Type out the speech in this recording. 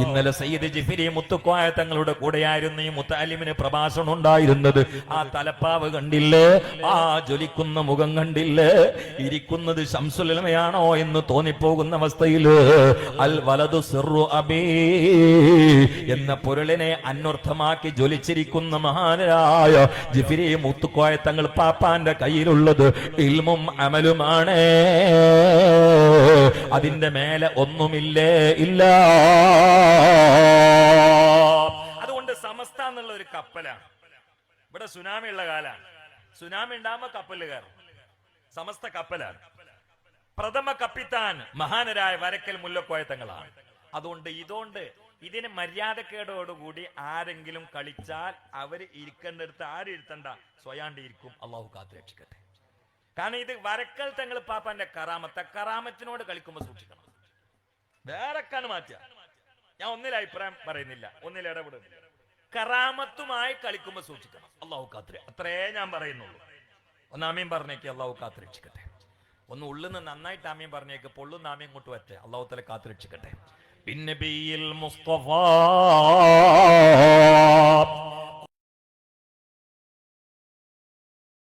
ഇന്നലെ സയ്യിദ് ജിഫിരി മുത്തുക്കോയ തങ്ങളുടെ കൂടെയായിരുന്നു ഈ മുത്തഅല്ലിമിന് പ്രഭാഷണം ഉണ്ടായിരുന്നത്. ആ തലപ്പാവ് കണ്ടില്ലേ, ആ ജ്വലിക്കുന്ന മുഖം കണ്ടില്ലേ, ഇരിക്കുന്നത് ശംസുൽ ഉലമയാണോ എന്ന് തോന്നിപ്പോകുന്ന അവസ്ഥയില് അൽ വലതു സിർറു അബീ എന്ന പൊരുളിനെ അന്വർത്ഥമാക്കി ജ്വലിച്ചിരിക്കുന്ന മഹാനായ ജിഫിരി മുത്തുക്കോയ തങ്ങൾ പാപ്പാന്റെ കയ്യിലുള്ളത് ഇൽമും അമലുമാണ്. അതിന്റെ മേലെ ഒന്നുമില്ലേ ഇല്ല. അതുകൊണ്ട് സമസ്ത എന്നുള്ള ഒരു കപ്പലാണ്. ഇവിടെ സുനാമി ഉള്ള കാലാണ്. സുനാമി ഉണ്ടാകുമ്പോ കപ്പല് കയറും. സമസ്ത കപ്പലാണ്. പ്രഥമ കപ്പിത്താൻ മഹാനരായ വരക്കൽ മുല്ലക്കോയ തങ്ങളാണ്. അതുകൊണ്ട് ഇതിന് മര്യാദക്കേടോടുകൂടി ആരെങ്കിലും കളിച്ചാൽ അവര് ഇരിക്കേണ്ടടുത്ത് ആരും ഇരുത്തണ്ട, സ്വയാണ്ട് ഇരിക്കും. അള്ളാഹു കാത്ത് രക്ഷിക്കട്ടെ. കാരണം ഇത് വരക്കൽ തങ്ങൾ പാപ്പാന്റെ കറാമത്തിനോട് കളിക്കുമ്പോ സൂക്ഷിക്കണം. വേറെക്കാണ് മാറ്റുക. ഞാൻ ഒന്നിൽ അഭിപ്രായം പറയുന്നില്ല, ഒന്നിൽ ഇടപെടുന്നില്ല. കറാമത്തുമായി കളിക്കുമ്പോ സൂക്ഷിക്കണം. അള്ളാഹു കാത്ത്, അത്രേ ഞാൻ പറയുന്നുള്ളൂ. ഒന്ന് ആമീൻ പറഞ്ഞേക്ക്, അള്ളാഹു കാത്ത് രക്ഷിക്കട്ടെ. ഒന്ന് ഉള്ളിന്ന് നന്നായിട്ട് ആമീൻ പറഞ്ഞേക്ക്, പൊള്ളുന്ന ആമീൻ ഇങ്ങോട്ട് വരട്ടെ. അള്ളാഹു തആല കാത്ത് രക്ഷിക്കട്ടെ. പിന്നെ ബിയിൽ മുസ്തഫ